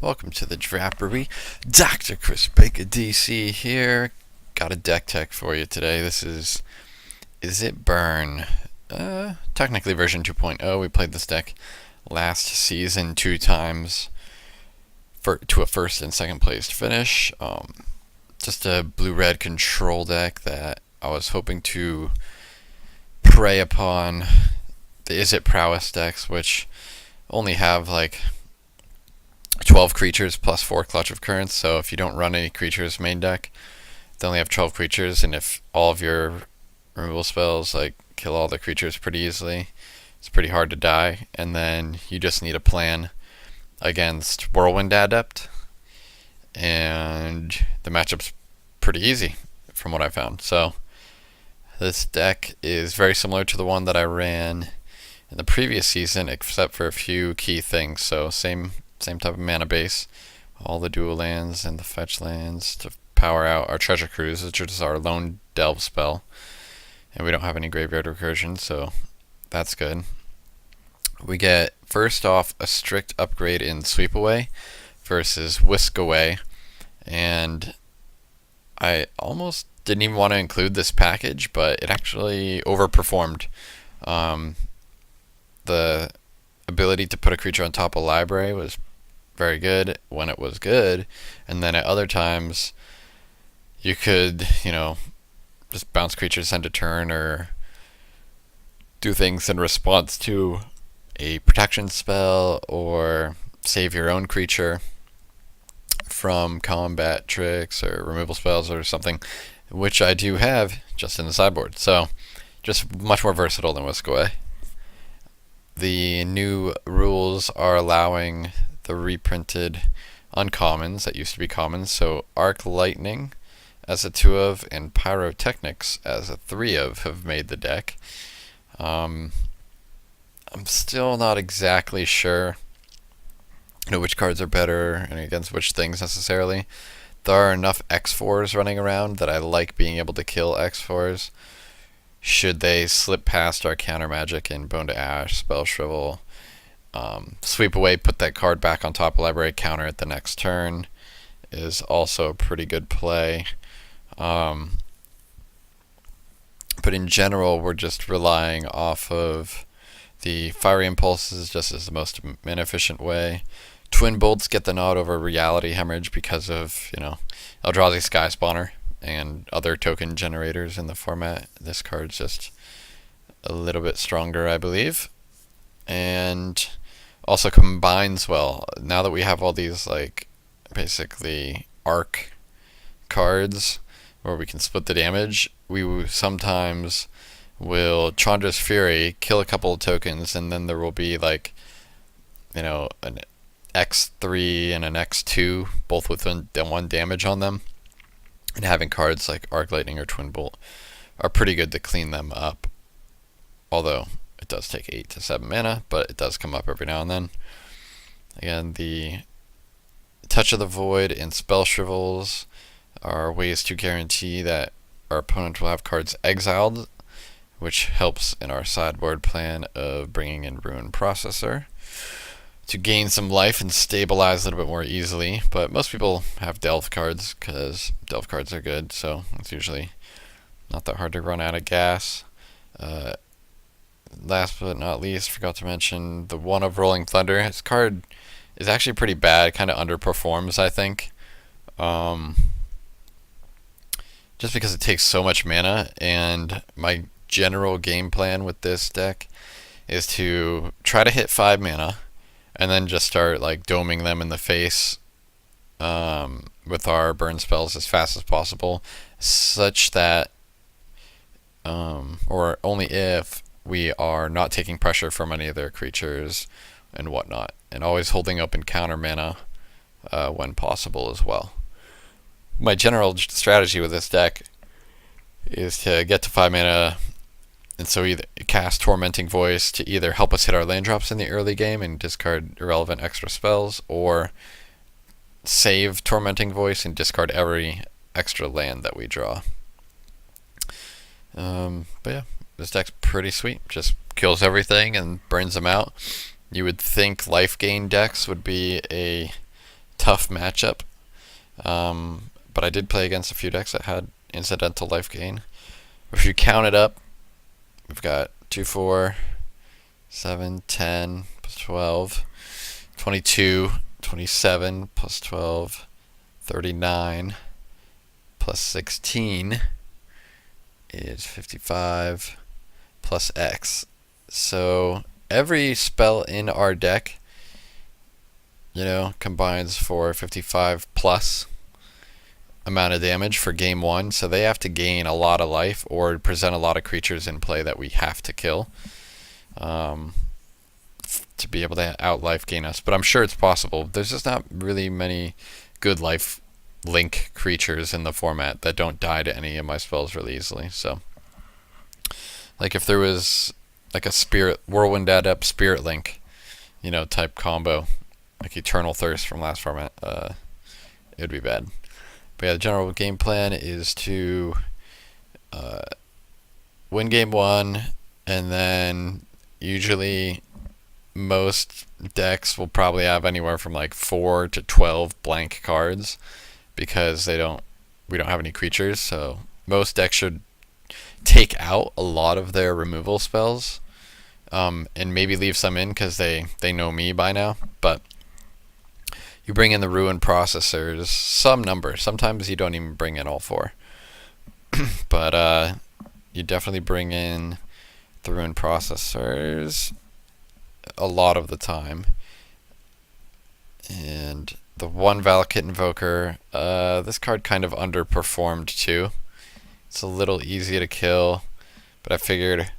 Welcome to the Drapery. Dr. Chris Baker DC here. Got a deck tech for you today. This is Izzet Burn. Technically version 2.0. We played this deck last season 2 times to a first and second place finish. Just a blue-red control deck that I was hoping to prey upon the Izzet Prowess decks, which only have like 12 creatures plus 4 Clutch of Currents. So if you don't run any creatures main deck, they only have 12 creatures, and if all of your removal spells like kill all the creatures pretty easily, it's pretty hard to die. And then you just need a plan against Whirlwind Adept, and the matchup's pretty easy from what I found. So this deck is very similar to the one that I ran in the previous season, except for a few key things. So same type of mana base, all the dual lands and the fetch lands to power out our Treasure Cruise, which is our lone delve spell, and we don't have any graveyard recursion, so that's good. We get first off a strict upgrade in Sweep Away versus Whisk Away, and I almost didn't even want to include this package, but it actually overperformed. The ability to put a creature on top of library was very good when it was good, and then at other times you could, just bounce creatures end of turn or do things in response to a protection spell or save your own creature from combat tricks or removal spells or something, which I do have just in the sideboard. So just much more versatile than Whisk Away. The new rules are allowing the reprinted uncommons that used to be commons. So Arc Lightning as a 2 of and Pyrotechnics as a 3 of have made the deck. I'm still not exactly sure which cards are better and against which things necessarily. There are enough X4s running around that I like being able to kill X4s should they slip past our counter magic in Bone to Ash, Spell Shrivel. Sweep Away, put that card back on top of library, counter it the next turn is also a pretty good play. But in general, we're just relying off of the Fiery Impulses just as the most efficient way. Twin Bolts get the nod over Reality Hemorrhage because of, Eldrazi Sky Spawner and other token generators in the format. This card's just a little bit stronger, I believe. And also combines well. Now that we have all these, basically arc cards where we can split the damage, we sometimes will Chandra's Fury, kill a couple of tokens, and then there will be an X3 and an X2, both with 1 damage on them. And having cards like Arc Lightning or Twin Bolt are pretty good to clean them up. Although it does take 8 to 7 mana, but it does come up every now and then. Again, the Touch of the Void and Spell Shrivels are ways to guarantee that our opponent will have cards exiled, which helps in our sideboard plan of bringing in Ruin Processor to gain some life and stabilize a little bit more easily. But most people have Delve cards because Delve cards are good, so it's usually not that hard to run out of gas. Last but not least, forgot to mention the 1 of Rolling Thunder. His card is actually pretty bad, kind of underperforms, I think. Just because it takes so much mana, and my general game plan with this deck is to try to hit 5 mana and then just start doming them in the face with our burn spells as fast as possible, such that or only if we are not taking pressure from any of their creatures and whatnot, and always holding open counter mana when possible as well. My general strategy with this deck is to get to 5 mana, and so either cast Tormenting Voice to either help us hit our land drops in the early game and discard irrelevant extra spells, or save Tormenting Voice and discard every extra land that we draw. But yeah, this deck's pretty sweet. Just kills everything and burns them out. You would think life gain decks would be a tough matchup. But I did play against a few decks that had incidental life gain. If you count it up, we've got 2, 4, 7, 10, plus 12, 22, 27, plus 12, 39, plus 16 is 55, plus X. So every spell in our deck, combines for 55 plus amount of damage for game 1. So they have to gain a lot of life or present a lot of creatures in play that we have to kill to be able to out life gain us. But I'm sure it's possible. There's just not really many good life link creatures in the format that don't die to any of my spells really easily. So like if there was like a spirit whirlwind adept spirit link type combo, like Eternal Thirst from last format, it would be bad. But yeah, the general game plan is to win game 1, and then usually most decks will probably have anywhere from like 4 to 12 blank cards because we don't have any creatures. So most decks should take out a lot of their removal spells, and maybe leave some in because they know me by now. But you bring in the Ruin Processors, some number. Sometimes you don't even bring in all 4. But you definitely bring in the Ruin Processors a lot of the time. And the one Valakut Invoker, this card kind of underperformed too. It's a little easy to kill, but I figured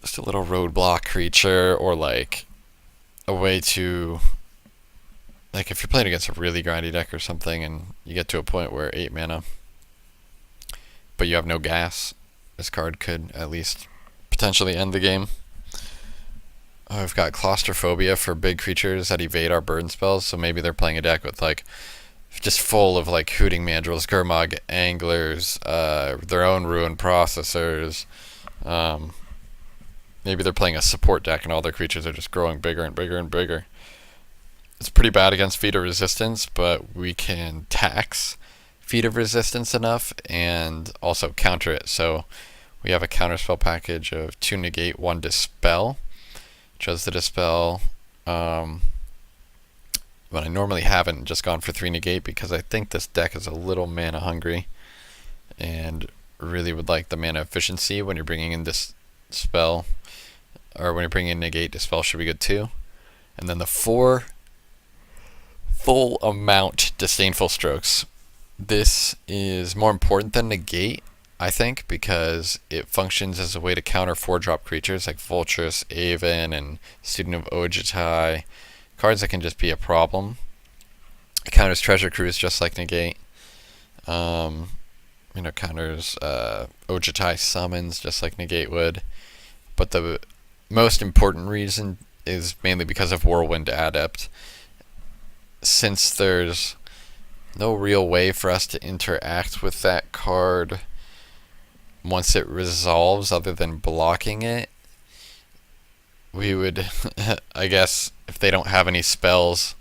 just a little roadblock creature, or like a way to, like if you're playing against a really grindy deck or something and you get to a point where 8 mana but you have no gas, this card could at least potentially end the game. I've got Claustrophobia for big creatures that evade our burn spells, so maybe they're playing a deck with like just full of like Hooting Mandrills, Gurmag Anglers, their own Ruin Processors. Maybe they're playing a support deck and all their creatures are just growing bigger and bigger and bigger. It's pretty bad against Feat of Resistance, but we can tax Feat of Resistance enough and also counter it. So we have a counterspell package of 2 negate, 1 dispel. Chose the dispel, but I normally haven't just gone for 3 negate because I think this deck is a little mana hungry and really would like the mana efficiency when you're bringing in this spell, or when you're bringing in negate, dispel should be good too. And then the 4 full amount Disdainful Strokes. This is more important than negate, I think, because it functions as a way to counter 4-drop creatures like Vulturous, Aven, and Student of Ojutai. Cards that can just be a problem. It counters Treasure Cruise just like negate. Counters Ojutai summons just like negate would. But the most important reason is mainly because of Whirlwind Adept. Since there's no real way for us to interact with that card once it resolves other than blocking it, we would, I guess, if they don't have any spells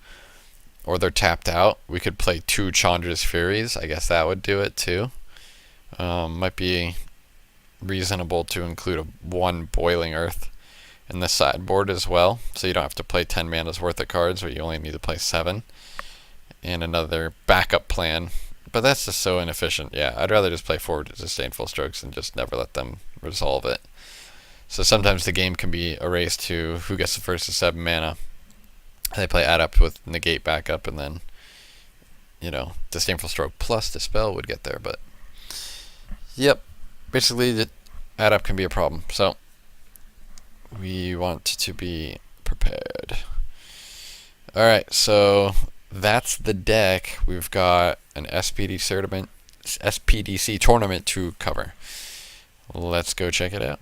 or they're tapped out, we could play 2 Chandra's Furies. I guess that would do it too. Might be reasonable to include 1 Boiling Earth in the sideboard as well, so you don't have to play 10 mana's worth of cards, but you only need to play 7. And another backup plan. But that's just so inefficient. Yeah, I'd rather just play 4 Disdainful Strokes and just never let them resolve it. So sometimes the game can be erased to who gets the first to 7 mana. They play Adept with negate backup, and then, Disdainful Stroke plus Dispel would get there. But, yep, basically the Adept can be a problem. So, we want to be prepared. Alright, so that's the deck. We've got an SPDC tournament to cover. Let's go check it out.